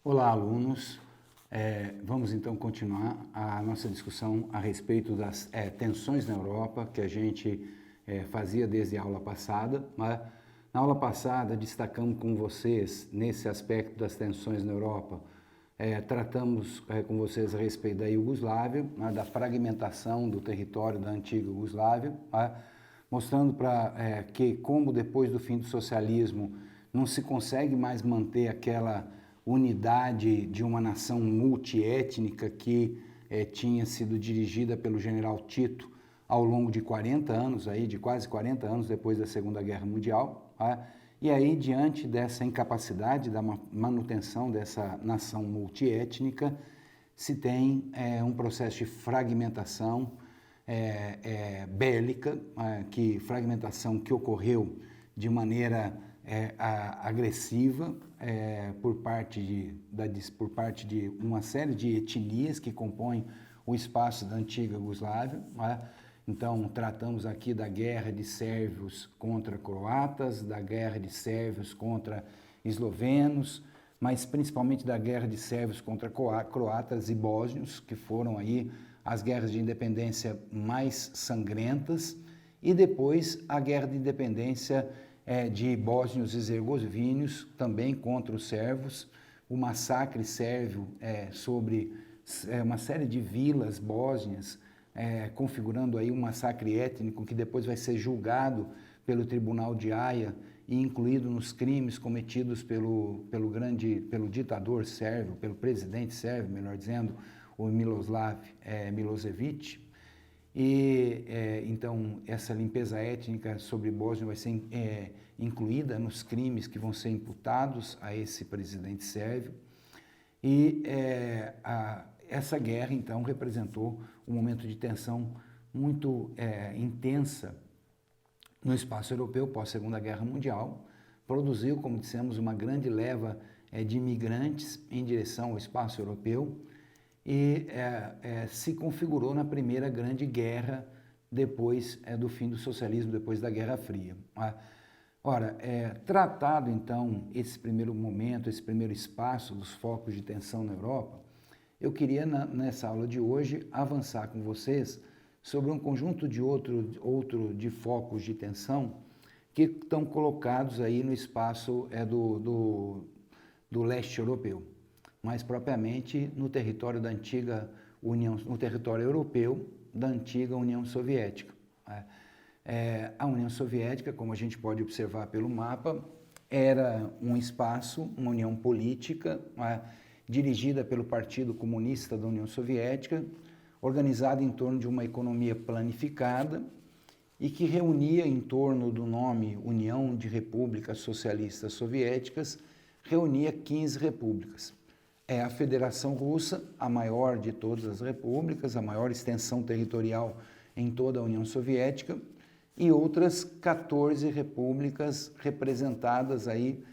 Olá, alunos. Vamos então continuar a nossa discussão a respeito das tensões na Europa, que a gente fazia desde a aula passada. Né? Na aula passada, destacamos com vocês, nesse aspecto das tensões na Europa, tratamos com vocês a respeito da Iugoslávia, né, da fragmentação do território da antiga Iugoslávia, né, mostrando que como depois do fim do socialismo não se consegue mais manter aquela unidade de uma nação multiétnica que tinha sido dirigida pelo general Tito ao longo de 40 anos, de quase 40 anos depois da Segunda Guerra Mundial. E aí, diante dessa incapacidade da manutenção dessa nação multiétnica, se tem um processo de fragmentação bélica, fragmentação que ocorreu de maneira agressiva por parte de uma série de etnias que compõem o espaço da antiga Iugoslávia. Então, tratamos aqui da guerra de sérvios contra croatas, da guerra de sérvios contra eslovenos, mas principalmente da guerra de sérvios contra croatas e bósnios, que foram aí as guerras de independência mais sangrentas, e depois a guerra de independência de bósnios e herzegovínios, também contra os sérvios, o massacre sérvio sobre uma série de vilas bósnias, configurando aí um massacre étnico que depois vai ser julgado pelo Tribunal de Haia e incluído nos crimes cometidos pelo ditador sérvio, pelo presidente sérvio, melhor dizendo, o Miloslav Milosevic. E, então, essa limpeza étnica sobre Bósnia vai ser incluída nos crimes que vão ser imputados a esse presidente sérvio. E essa guerra, então, representou um momento de tensão muito intensa no espaço europeu pós-Segunda Guerra Mundial. Produziu, como dissemos, uma grande leva de imigrantes em direção ao espaço europeu, e se configurou na primeira grande guerra depois do fim do socialismo, depois da Guerra Fria. Ora, tratado então esse primeiro momento, esse primeiro espaço dos focos de tensão na Europa, eu queria nessa aula de hoje avançar com vocês sobre um conjunto de de focos de tensão que estão colocados aí no espaço do leste europeu, mais propriamente no território da antiga União, no território europeu da antiga União Soviética. A União Soviética, como a gente pode observar pelo mapa, era um espaço, uma união política, dirigida pelo Partido Comunista da União Soviética, organizada em torno de uma economia planificada e que reunia em torno do nome União de Repúblicas Socialistas Soviéticas, reunia 15 repúblicas. A Federação Russa, a maior de todas as repúblicas, a maior extensão territorial em toda a União Soviética, e outras 14 repúblicas representadas aí,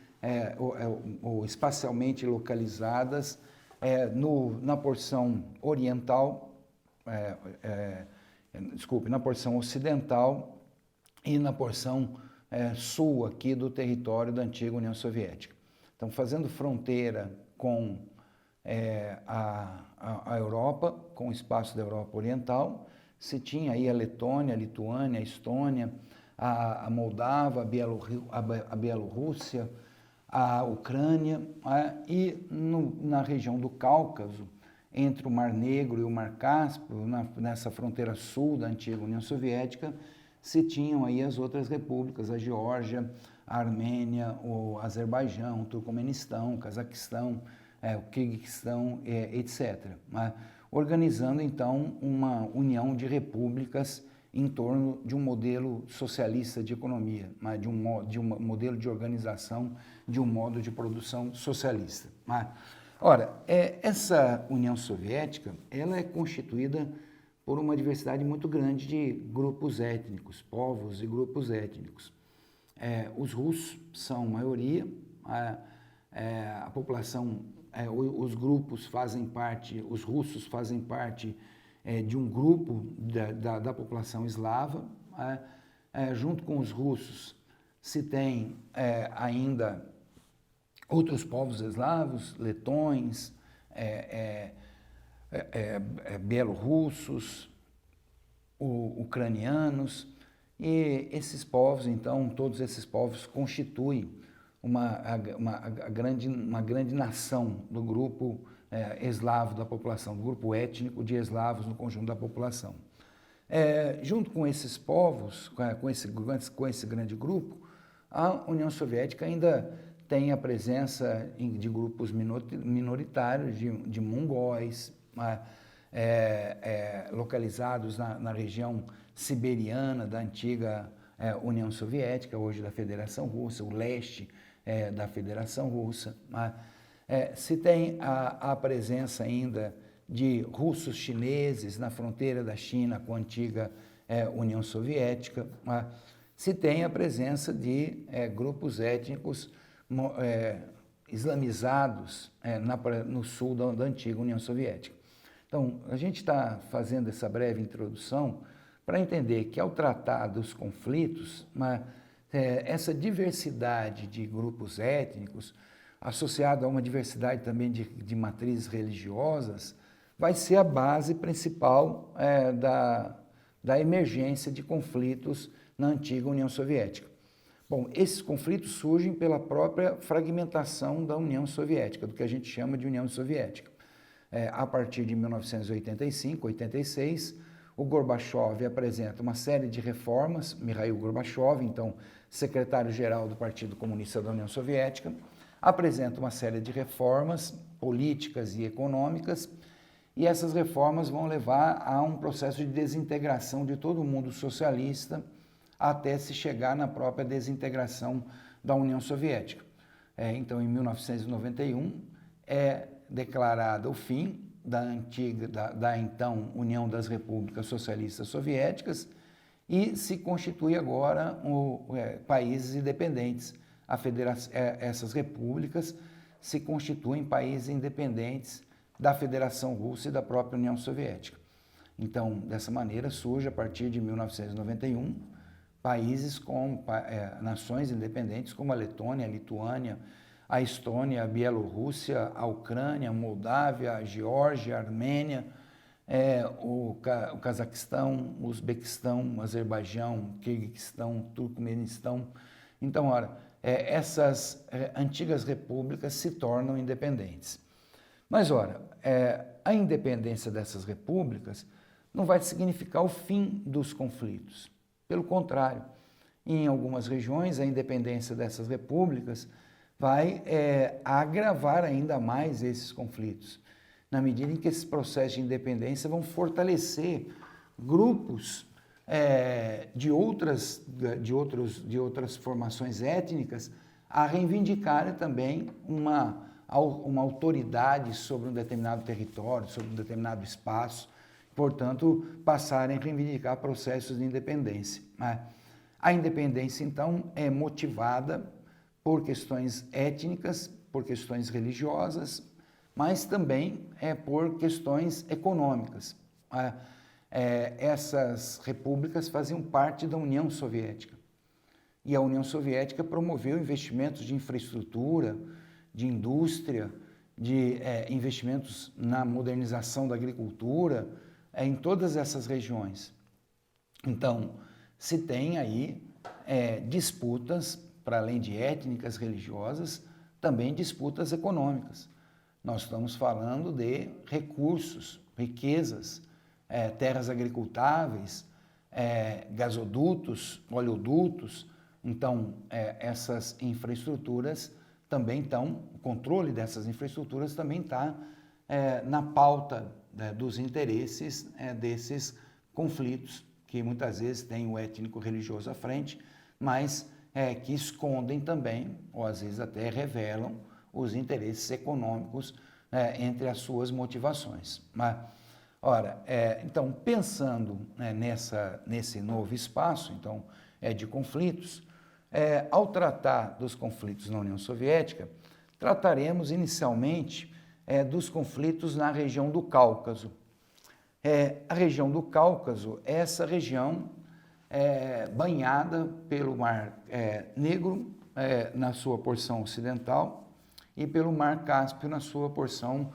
ou espacialmente localizadas na porção oriental, na porção ocidental e na porção sul aqui do território da antiga União Soviética. Então, fazendo fronteira com a Europa, com o espaço da Europa Oriental, se tinha aí a Letônia, a Lituânia, a Estônia, a Moldávia, a Bielorrússia, a Ucrânia, e na região do Cáucaso, entre o Mar Negro e o Mar Cáspio, nessa fronteira sul da antiga União Soviética, se tinham aí as outras repúblicas, a Geórgia, a Armênia, o Azerbaijão, o Turcomenistão, o Cazaquistão, o Quirguistão, etc. Organizando, então, uma união de repúblicas em torno de um modelo socialista de economia, de um modelo de organização, de um modo de produção socialista. Ora, essa União Soviética, ela é constituída por uma diversidade muito grande de grupos étnicos, povos e grupos étnicos. Os russos são maioria, a população, os grupos fazem parte, os russos fazem parte de um grupo da população eslava. Junto com os russos se tem ainda outros povos eslavos, letões, bielorrussos, ucranianos, e esses povos, então, todos esses povos constituem uma grande nação do grupo eslavo da população, do grupo étnico de eslavos no conjunto da população. Junto com esses povos, com esse grande grupo, a União Soviética ainda tem a presença de grupos minoritários, de mongóis, localizados na região siberiana da antiga União Soviética, hoje da Federação Russa, o leste da Federação Russa. Se tem a presença ainda de russos chineses na fronteira da China com a antiga União Soviética. Se tem a presença de grupos étnicos islamizados no sul da antiga União Soviética. Então, a gente está fazendo essa breve introdução para entender que, ao tratar dos conflitos, essa diversidade de grupos étnicos, associada a uma diversidade também de matrizes religiosas, vai ser a base principal da emergência de conflitos na antiga União Soviética. Bom, esses conflitos surgem pela própria fragmentação da União Soviética, do que a gente chama de União Soviética. A partir de 1985, 86, o Gorbachev apresenta uma série de reformas, Mikhail Gorbachev, então secretário-geral do Partido Comunista da União Soviética, apresenta uma série de reformas políticas e econômicas, e essas reformas vão levar a um processo de desintegração de todo o mundo socialista, até se chegar na própria desintegração da União Soviética. Então, em 1991, é declarado o fim da então União das Repúblicas Socialistas Soviéticas e se constitui agora países independentes. Essas repúblicas se constituem países independentes da Federação Russa e da própria União Soviética. Então, dessa maneira, surge a partir de 1991 países nações independentes como a Letônia, a Lituânia, a Estônia, a Bielorrússia, a Ucrânia, a Moldávia, a Geórgia, a Armênia, o Cazaquistão, o Uzbequistão, o Azerbaijão, o Quirguistão, o Turcomenistão. Então, essas antigas repúblicas se tornam independentes. Mas, a independência dessas repúblicas não vai significar o fim dos conflitos. Pelo contrário, em algumas regiões, a independência dessas repúblicas vai agravar ainda mais esses conflitos, na medida em que esses processos de independência vão fortalecer grupos de outras formações étnicas a reivindicarem também uma autoridade sobre um determinado território, sobre um determinado espaço, portanto, passarem a reivindicar processos de independência. A independência, então, é motivada por questões étnicas, por questões religiosas, mas também por questões econômicas. Essas repúblicas faziam parte da União Soviética, e a União Soviética promoveu investimentos de infraestrutura, de indústria, de investimentos na modernização da agricultura, em todas essas regiões. Então, se tem aí disputas, para além de étnicas, religiosas, também disputas econômicas. Nós estamos falando de recursos, riquezas, terras agricultáveis, gasodutos, oleodutos. Então, essas infraestruturas também estão, o controle dessas infraestruturas também está na pauta dos interesses desses conflitos, que muitas vezes têm o étnico-religioso à frente, mas que escondem também, ou às vezes até revelam, os interesses econômicos entre as suas motivações. Então, pensando nesse novo espaço então, de conflitos, ao tratar dos conflitos na União Soviética, trataremos inicialmente dos conflitos na região do Cáucaso. A região do Cáucaso é essa região banhada pelo Mar Negro na sua porção ocidental e pelo Mar Cáspio na sua porção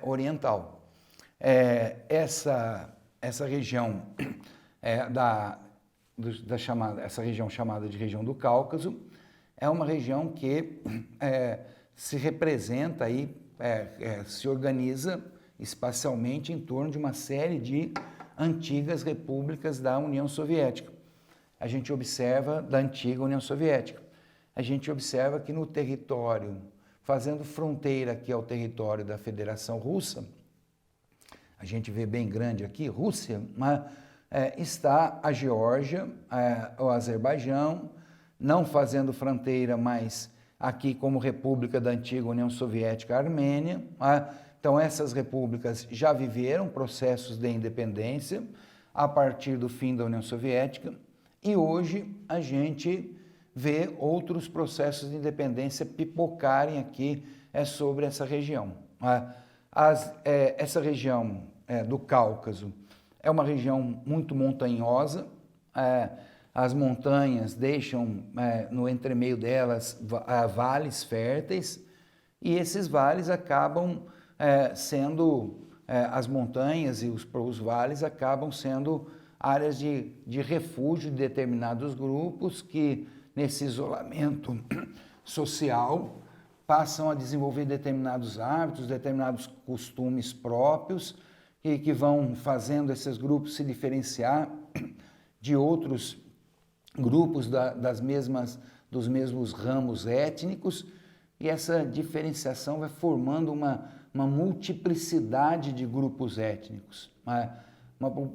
oriental. Essa região essa região chamada de região do Cáucaso é uma região que se representa aí, se organiza espacialmente em torno de uma série de antigas repúblicas da União Soviética. A gente observa da antiga União Soviética. A gente observa que no território, fazendo fronteira aqui ao território da Federação Russa, a gente vê bem grande aqui, Rússia, mas está a Geórgia, o Azerbaijão, não fazendo fronteira, mas aqui como república da antiga União Soviética, a Armênia. Então essas repúblicas já viveram processos de independência a partir do fim da União Soviética e hoje a gente vê outros processos de independência pipocarem aqui sobre essa região. Essa região do Cáucaso é uma região muito montanhosa, as montanhas deixam no entremeio delas vales férteis e esses vales acabam as montanhas e os vales acabam sendo áreas de refúgio de determinados grupos que, nesse isolamento social, passam a desenvolver determinados hábitos, determinados costumes próprios e que vão fazendo esses grupos se diferenciar de outros grupos dos mesmos ramos étnicos, e essa diferenciação vai formando uma multiplicidade de grupos étnicos.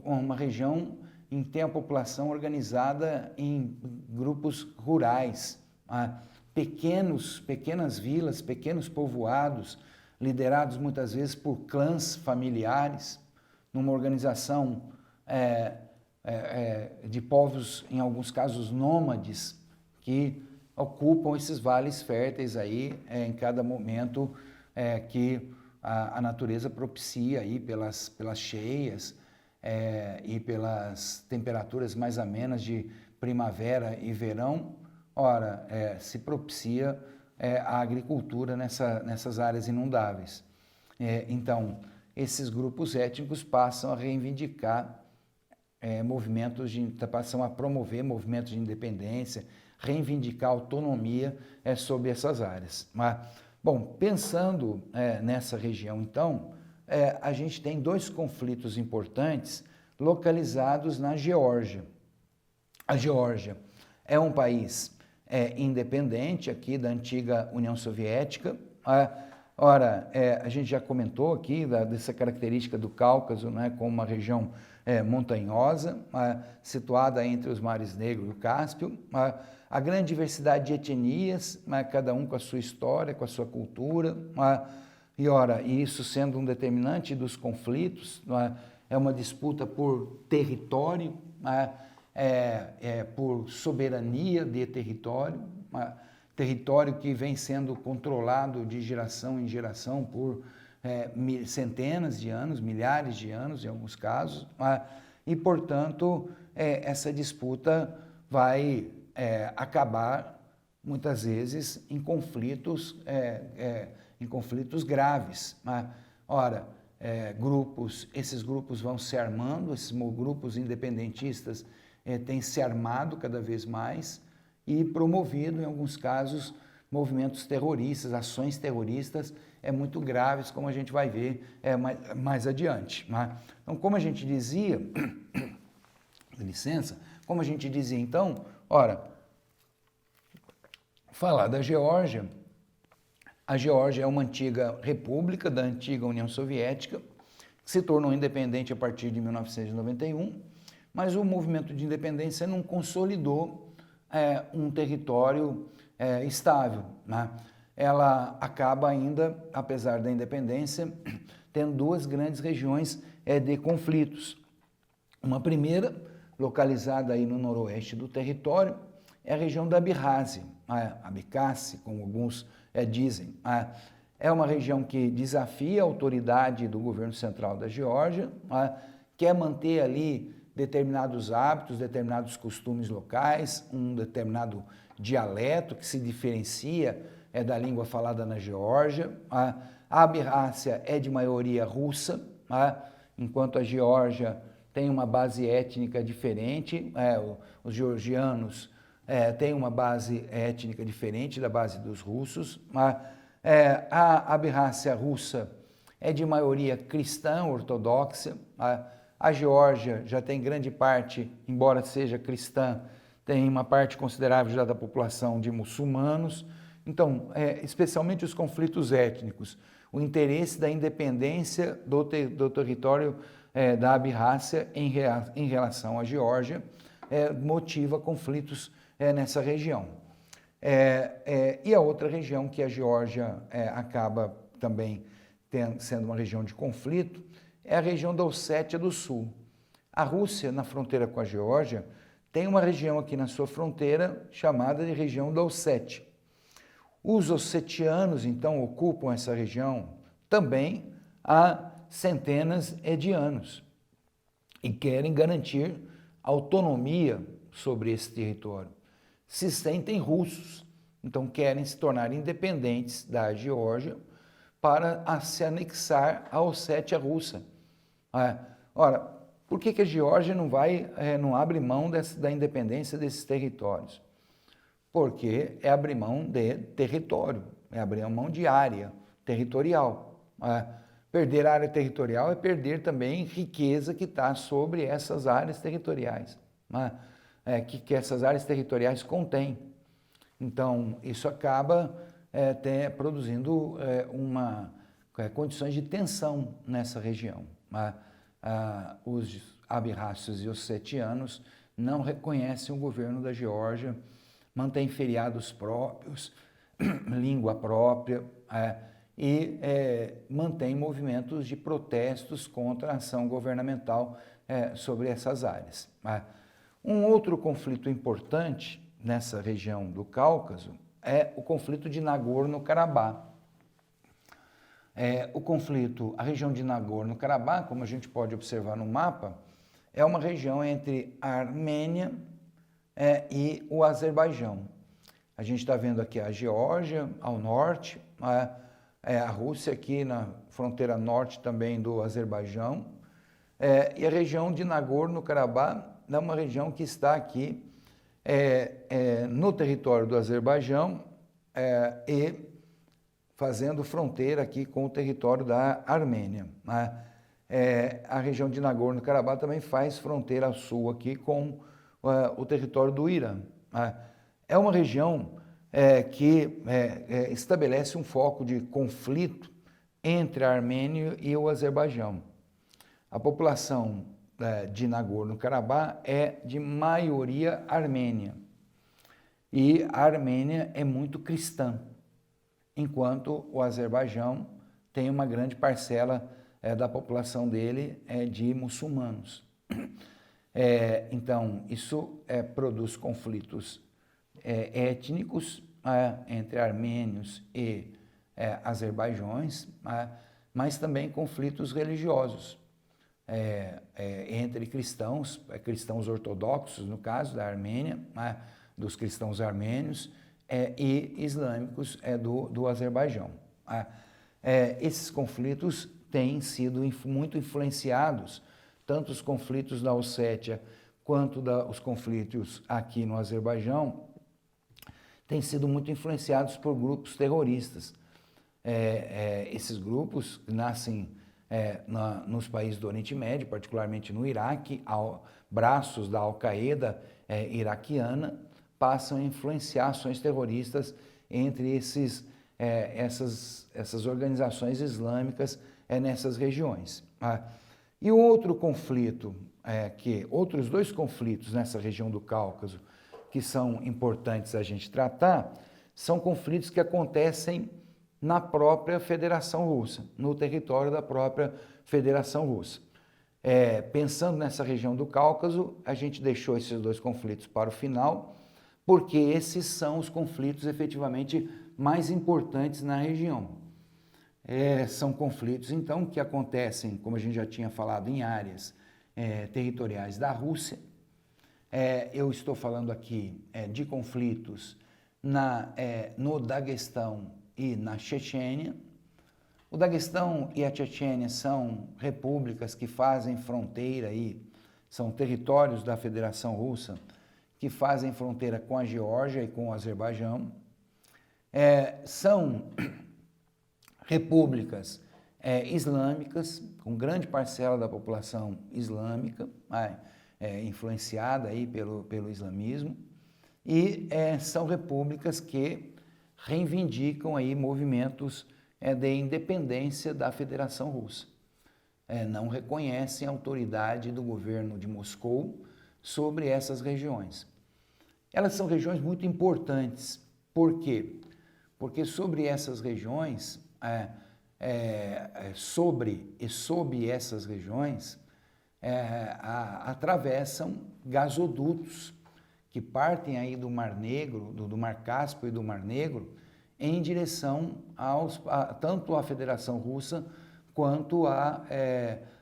Uma região em que tem a população organizada em grupos rurais, pequenas vilas, pequenos povoados, liderados muitas vezes por clãs familiares, numa organização de povos, em alguns casos nômades, que ocupam esses vales férteis aí em cada momento que a natureza propicia aí pelas cheias e pelas temperaturas mais amenas de primavera e verão. Ora, se propicia a agricultura nessas áreas inundáveis. Então, esses grupos étnicos passam a reivindicar passam a promover movimentos de independência, reivindicar autonomia sobre essas áreas. Bom, pensando nessa região, então, a gente tem dois conflitos importantes localizados na Geórgia. A Geórgia é um país independente aqui da antiga União Soviética. Ora, a gente já comentou aqui dessa característica do Cáucaso, né, como uma região montanhosa, situada entre os mares Negro e o Cáspio. A grande diversidade de etnias, cada um com a sua história, com a sua cultura. E isso sendo um determinante dos conflitos, é uma disputa por território, por soberania de território, território que vem sendo controlado de geração em geração por centenas de anos, milhares de anos em alguns casos, e portanto essa disputa vai acabar muitas vezes em conflitos graves. Ora, esses grupos vão se armando, esses grupos independentistas têm se armado cada vez mais e promovido, em alguns casos, movimentos terroristas, ações terroristas muito graves, como a gente vai ver mais adiante. Então, como a gente dizia, licença, como a gente dizia então, ora, falar da Geórgia, a Geórgia é uma antiga república da antiga União Soviética, que se tornou independente a partir de 1991, mas o movimento de independência não consolidou um território estável. Ela acaba ainda, apesar da independência, tendo duas grandes regiões de conflitos. Uma primeira, localizada aí no noroeste do território, é a região da Abkhazia, Abkhazia, como alguns dizem. É uma região que desafia a autoridade do governo central da Geórgia, quer manter ali determinados hábitos, determinados costumes locais, um determinado dialeto que se diferencia é da língua falada na Geórgia. A Abrácia é de maioria russa, enquanto a Geórgia tem uma base étnica diferente, os georgianos têm uma base étnica diferente da base dos russos. A Abrácia russa é de maioria cristã ortodoxa. A Geórgia já tem grande parte, embora seja cristã, tem uma parte considerável já da população de muçulmanos. Então, especialmente os conflitos étnicos, o interesse da independência do território da Abrácia em relação à Geórgia motiva conflitos nessa região. E a outra região que a Geórgia acaba também sendo uma região de conflito é a região da Ossétia do Sul. A Rússia, na fronteira com a Geórgia, tem uma região aqui na sua fronteira chamada de região da Ossétia. Os ossetianos, então, ocupam essa região também há centenas de anos e querem garantir autonomia sobre esse território. Se sentem russos, então querem se tornar independentes da Geórgia para se anexar à Ossétia russa. Ora, por que a Geórgia não abre mão da independência desses territórios? Porque é abrir mão de território, é abrir mão de área territorial. Perder área territorial é perder também riqueza que está sobre essas áreas territoriais, que essas áreas territoriais contêm. Então, isso acaba produzindo condições de tensão nessa região. Os abrácios e ossetianos não reconhecem o governo da Geórgia, mantêm feriados próprios, língua própria, e mantém movimentos de protestos contra a ação governamental sobre essas áreas. Um outro conflito importante nessa região do Cáucaso é o conflito de Nagorno-Karabakh. A região de Nagorno-Karabakh, como a gente pode observar no mapa, é uma região entre a Armênia e o Azerbaijão. A gente está vendo aqui a Geórgia ao norte, a Rússia aqui na fronteira norte também do Azerbaijão, e a região de Nagorno-Karabakh é uma região que está aqui no território do Azerbaijão e fazendo fronteira aqui com o território da Armênia. A região de Nagorno-Karabakh também faz fronteira sul aqui com o território do Irã. É uma região que estabelece um foco de conflito entre a Armênia e o Azerbaijão. A população de Nagorno-Karabakh é de maioria armênia e a Armênia é muito cristã, enquanto o Azerbaijão tem uma grande parcela da população dele de muçulmanos. Então, isso produz conflitos étnicos entre armênios e azerbaijões, mas também conflitos religiosos entre cristãos, cristãos ortodoxos, no caso da Armênia, dos cristãos armênios, e islâmicos do Azerbaijão. Esses conflitos têm sido muito influenciados, tanto os conflitos na Ossétia quanto os conflitos aqui no Azerbaijão, têm sido muito influenciados por grupos terroristas. Esses grupos nascem nos países do Oriente Médio, particularmente no Iraque, braços da Al-Qaeda iraquiana passam a influenciar ações terroristas entre essas organizações islâmicas nessas regiões. E outro conflito, outros dois conflitos nessa região do Cáucaso que são importantes a gente tratar, são conflitos que acontecem na própria Federação Russa, no território da própria Federação Russa. Pensando nessa região do Cáucaso, a gente deixou esses dois conflitos para o final, porque esses são os conflitos efetivamente mais importantes na região. São conflitos, então, que acontecem, como a gente já tinha falado, em áreas territoriais da Rússia. Eu estou falando aqui de conflitos no Daguestão e na Chechênia. O Daguestão e a Chechênia são repúblicas que fazem fronteira aí, são territórios da Federação Russa que fazem fronteira com a Geórgia e com o Azerbaijão. São repúblicas islâmicas, com grande parcela da população islâmica, influenciada aí pelo islamismo, e são repúblicas que reivindicam aí movimentos de independência da Federação Russa. Não reconhecem a autoridade do governo de Moscou sobre essas regiões. Elas são regiões muito importantes. Por quê? Porque sobre essas regiões, sob essas regiões, atravessam gasodutos que partem aí do Mar Negro, do Mar Cáspio e do Mar Negro, em direção tanto à Federação Russa quanto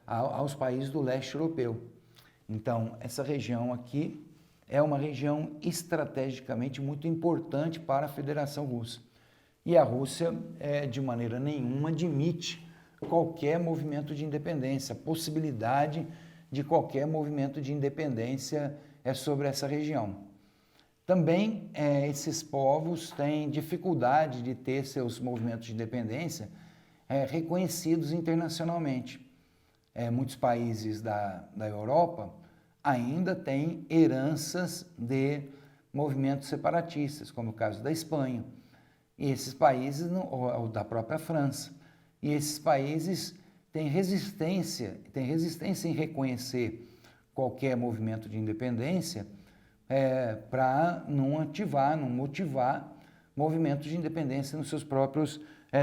aos países do leste europeu. Então, essa região aqui é uma região estrategicamente muito importante para a Federação Russa. E a Rússia, de maneira nenhuma, admite qualquer movimento de independência, a possibilidade de qualquer movimento de independência sobre essa região. Também esses povos têm dificuldade de ter seus movimentos de independência reconhecidos internacionalmente. Muitos países da Europa ainda têm heranças de movimentos separatistas, como o caso da Espanha, e esses países, ou da própria França, e esses países têm resistência em reconhecer qualquer movimento de independência para não motivar movimentos de independência nos seus próprios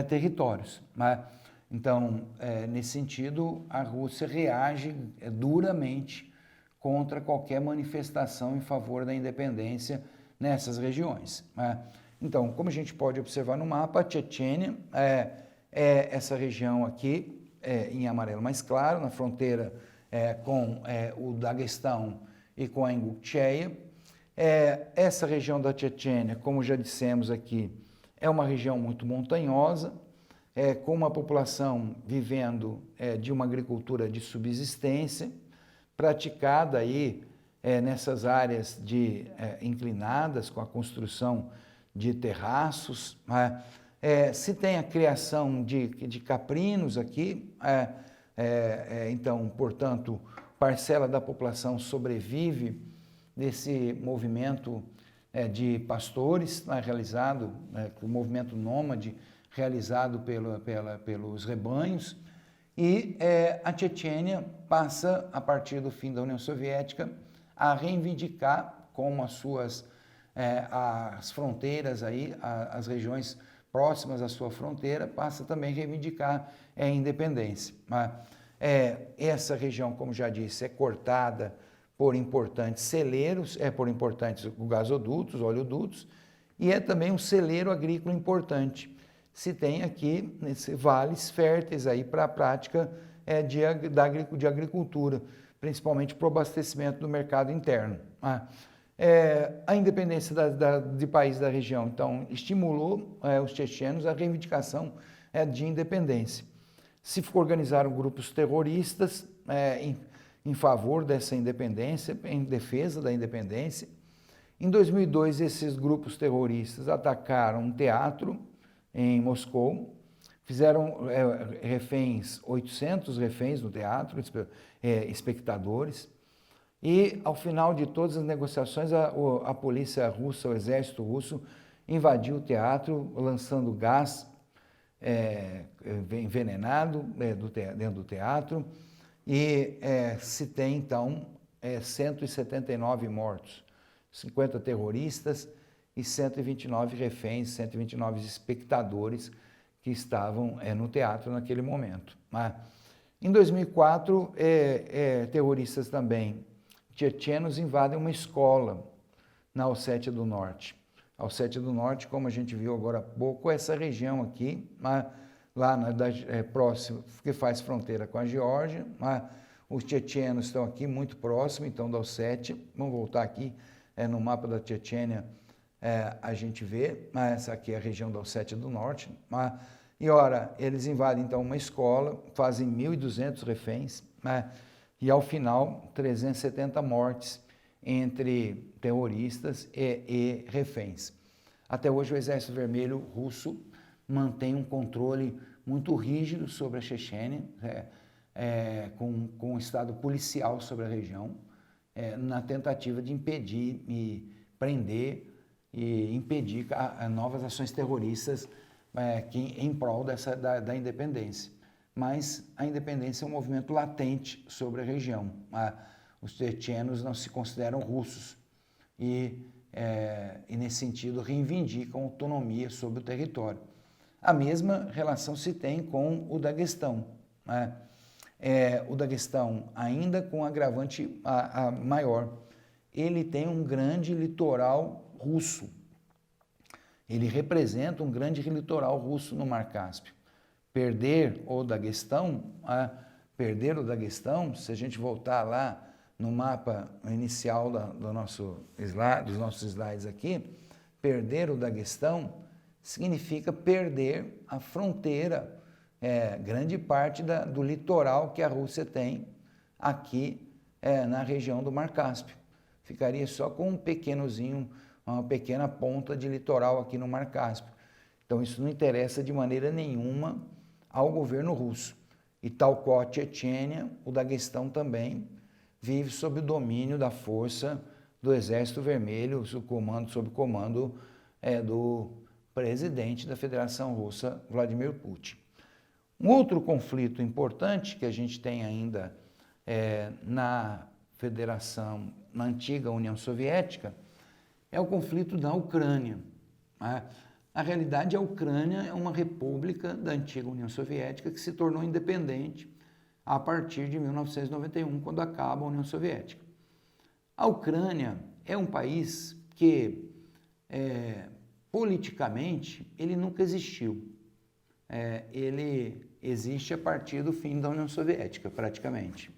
territórios. Então, nesse sentido, a Rússia reage duramente contra qualquer manifestação em favor da independência nessas regiões. Então, como a gente pode observar no mapa, a Chechênia é essa região aqui, em amarelo mais claro, na fronteira com o Daguestão e com a Ingushetia. Essa região da Chechênia, como já dissemos aqui, é uma região muito montanhosa, com uma população vivendo de uma agricultura de subsistência, praticada aí nessas áreas inclinadas, com a construção de terraços. Se tem a criação de caprinos aqui, então, portanto, parcela da população sobrevive desse movimento de pastores realizado, o movimento nômade realizado pelos rebanhos, e a Chechênia passa, a partir do fim da União Soviética, a reivindicar como as fronteiras, aí, as regiões próximas à sua fronteira, passa também a reivindicar a independência. Essa região, como já disse, é cortada por importantes celeiros, por importantes gasodutos, oleodutos, e é também um celeiro agrícola importante. Se tem aqui vales férteis aí para a prática de agricultura, principalmente para o abastecimento do mercado interno. A independência de países da região, então, estimulou os chechenos a reivindicação de independência. Se organizaram grupos terroristas em favor dessa independência, em defesa da independência. Em 2002, esses grupos terroristas atacaram um teatro em Moscou, fizeram 800 reféns no teatro, espectadores, e ao final de todas as negociações, a polícia russa, o exército russo, invadiu o teatro, lançando gás envenenado dentro do teatro, e se tem, então, 179 mortos, 50 terroristas e 129 reféns, 129 espectadores que estavam no teatro naquele momento. Em 2004, terroristas também chechenos invadem uma escola na Ossétia do Norte. A Ossétia do Norte, como a gente viu agora há pouco, é essa região aqui, lá próximo, que faz fronteira com a Geórgia. Os chechenos estão aqui muito próximo, então, da Ossétia. Vamos voltar aqui no mapa da Chechênia, a gente vê, essa aqui é a região da Ossétia do Norte, e ora, eles invadem então uma escola, fazem 1.200 reféns, e ao final 370 mortes entre terroristas e reféns. Até hoje o Exército Vermelho russo mantém um controle muito rígido sobre a Chechênia, com um estado policial sobre a região, na tentativa de impedir e prender e impedir novas ações terroristas em prol da independência. Mas a independência é um movimento latente sobre a região. Os chechenos não se consideram russos e nesse sentido, reivindicam autonomia sobre o território. A mesma relação se tem com o Daguestão. O Daguestão, ainda com agravante maior, ele tem um grande litoral russo. Ele representa um grande litoral russo no Mar Cáspio. Perder o Daguestão, se a gente voltar lá no mapa inicial dos nossos slides aqui, perder o Daguestão significa perder a fronteira, grande parte do litoral que a Rússia tem aqui na região do Mar Cáspio. Ficaria só com uma pequena ponta de litoral aqui no Mar Cáspio. Então isso não interessa de maneira nenhuma ao governo russo. E tal qual a Chechênia, o Daguestão também vive sob o domínio da força do Exército Vermelho, sob o comando do presidente da Federação Russa, Vladimir Putin. Um outro conflito importante que a gente tem ainda na antiga União Soviética, é o conflito da Ucrânia. Na realidade, a Ucrânia é uma república da antiga União Soviética que se tornou independente a partir de 1991, quando acaba a União Soviética. A Ucrânia é um país que, politicamente, ele nunca existiu. Ele existe a partir do fim da União Soviética, praticamente.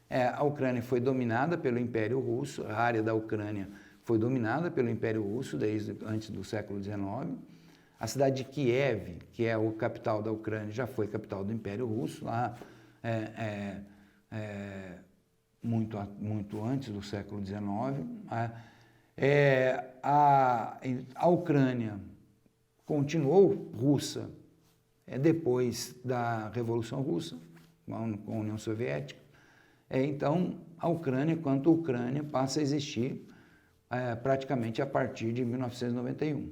A Ucrânia foi dominada pelo Império Russo, a área da Ucrânia foi dominada pelo Império Russo desde antes do século XIX. A cidade de Kiev, que é a capital da Ucrânia, já foi capital do Império Russo, lá muito antes do século XIX. A Ucrânia continuou russa depois da Revolução Russa, com a União Soviética. Então, a Ucrânia, quanto Ucrânia, passa a existir praticamente a partir de 1991.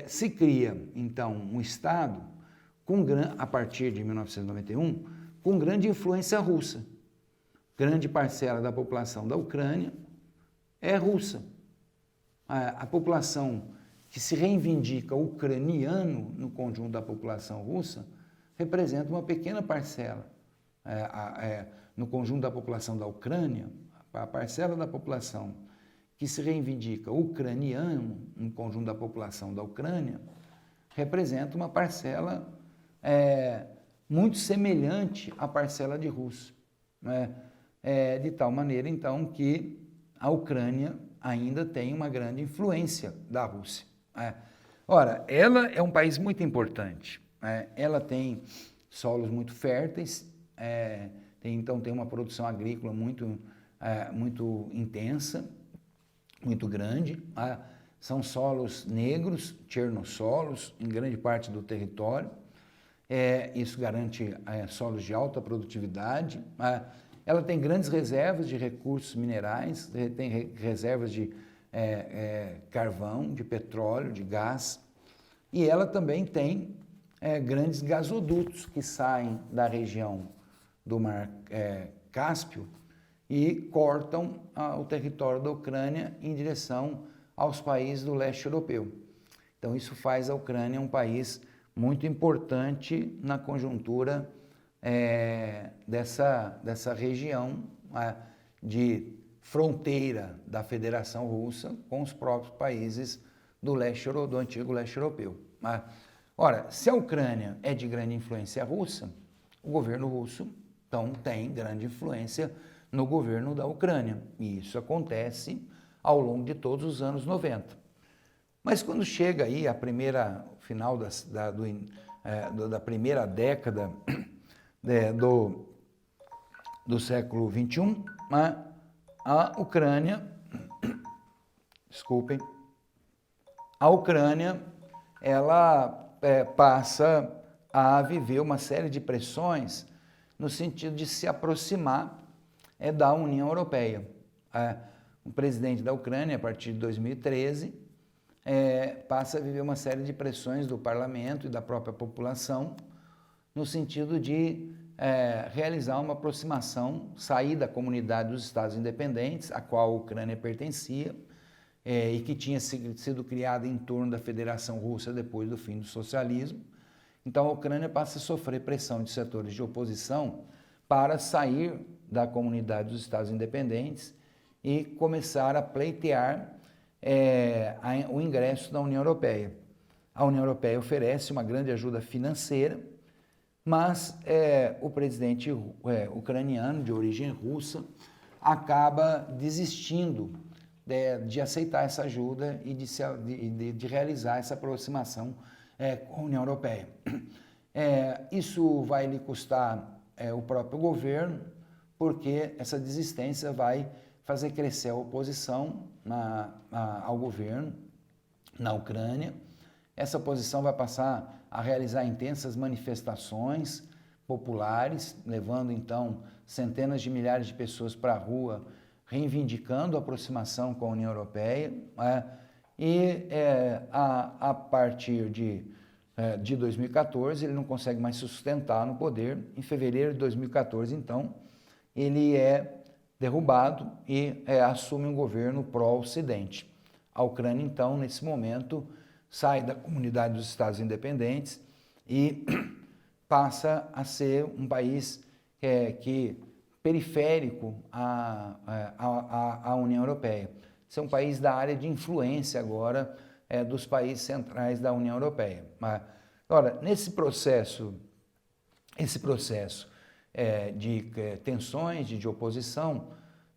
Se cria, então, um Estado, a partir de 1991, com grande influência russa. Grande parcela da população da Ucrânia é russa. A população que se reivindica ucraniano no conjunto da população russa representa uma pequena parcela. No conjunto da população da Ucrânia, a parcela da população que se reivindica ucraniano no conjunto da população da Ucrânia representa uma parcela muito semelhante à parcela de russos, de tal maneira, então, que a Ucrânia ainda tem uma grande influência da Rússia. Ora, ela é um país muito importante, ela tem solos muito férteis, então tem uma produção agrícola muito intensa, muito grande. São solos negros, chernossolos, em grande parte do território. Isso garante solos de alta produtividade. Ela tem grandes reservas de recursos minerais, tem reservas de carvão, de petróleo, de gás. E ela também tem grandes gasodutos que saem da região do Mar Cáspio e cortam o território da Ucrânia em direção aos países do leste europeu. Então isso faz a Ucrânia um país muito importante na conjuntura dessa região de fronteira da Federação Russa com os próprios países do antigo leste europeu. Ora, se a Ucrânia é de grande influência russa, o governo russo, então, tem grande influência no governo da Ucrânia. E isso acontece ao longo de todos os anos 90. Mas quando chega aí final da primeira década do século XXI, a Ucrânia, ela passa a viver uma série de pressões no sentido de se aproximar da União Europeia. O presidente da Ucrânia, a partir de 2013, passa a viver uma série de pressões do parlamento e da própria população no sentido de realizar uma aproximação, sair da comunidade dos Estados independentes, a qual a Ucrânia pertencia, e que tinha sido criada em torno da Federação Russa depois do fim do socialismo. Então a Ucrânia passa a sofrer pressão de setores de oposição para sair da comunidade dos Estados independentes e começar a pleitear o ingresso na União Europeia. A União Europeia oferece uma grande ajuda financeira, mas o presidente ucraniano de origem russa acaba desistindo de aceitar essa ajuda e de realizar essa aproximação com a União Europeia. Isso vai lhe custar o próprio governo, porque essa desistência vai fazer crescer a oposição ao governo na Ucrânia. Essa oposição vai passar a realizar intensas manifestações populares, levando então centenas de milhares de pessoas para a rua, reivindicando a aproximação com a União Europeia, a partir de 2014 ele não consegue mais se sustentar no poder. Em fevereiro de 2014, então, ele é derrubado e assume um governo pró-Ocidente. A Ucrânia, então, nesse momento, sai da comunidade dos Estados independentes e passa a ser um país periférico à União Europeia. Ser um país da área de influência agora dos países centrais da União Europeia. Ora, esse processo de tensões, de oposição,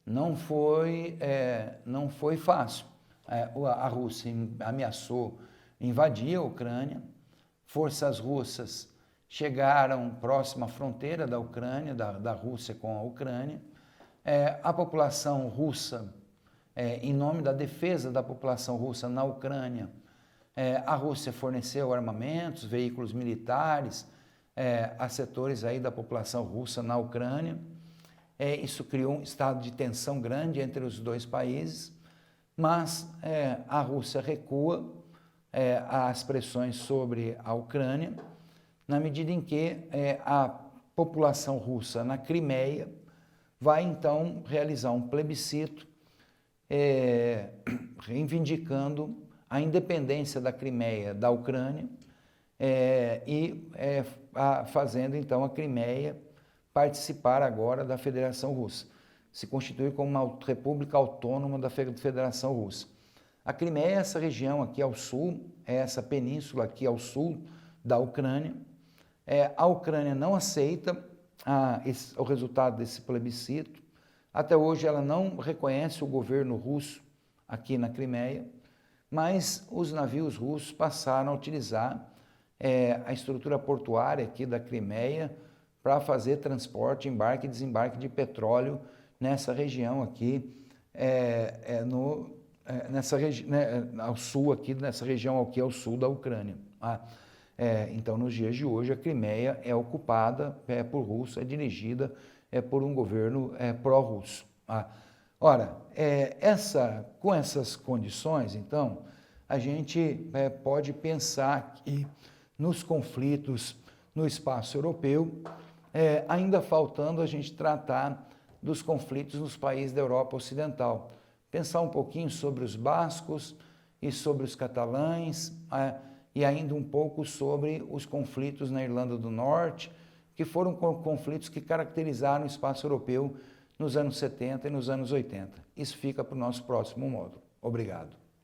não foi fácil. A Rússia ameaçou invadir a Ucrânia, forças russas chegaram próximo à fronteira da Ucrânia, da Rússia com a Ucrânia. A população russa, em nome da defesa da população russa na Ucrânia, a Rússia forneceu armamentos, veículos militares a setores aí da população russa na Ucrânia. Isso criou um estado de tensão grande entre os dois países, mas a Rússia recua as pressões sobre a Ucrânia, na medida em que a população russa na Crimeia vai então realizar um plebiscito reivindicando a independência da Crimeia da Ucrânia fazendo então a Crimeia participar agora da Federação Russa, se constituir como uma república autônoma da Federação Russa. A Crimeia é essa região aqui ao sul, é essa península aqui ao sul da Ucrânia. A Ucrânia não aceita o resultado desse plebiscito. Até hoje ela não reconhece o governo russo aqui na Crimeia, mas os navios russos passaram a utilizar a estrutura portuária aqui da Crimeia para fazer transporte, embarque e desembarque de petróleo nessa região aqui, ao sul aqui, nessa região aqui ao sul da Ucrânia. Então, nos dias de hoje, a Crimeia é ocupada por russos, é dirigida por um governo pró-russo. Ora, com essas condições, então, a gente pode pensar que nos conflitos no espaço europeu, ainda faltando a gente tratar dos conflitos nos países da Europa Ocidental. Pensar um pouquinho sobre os bascos e sobre os catalães, e ainda um pouco sobre os conflitos na Irlanda do Norte, que foram conflitos que caracterizaram o espaço europeu nos anos 70 e nos anos 80. Isso fica para o nosso próximo módulo. Obrigado.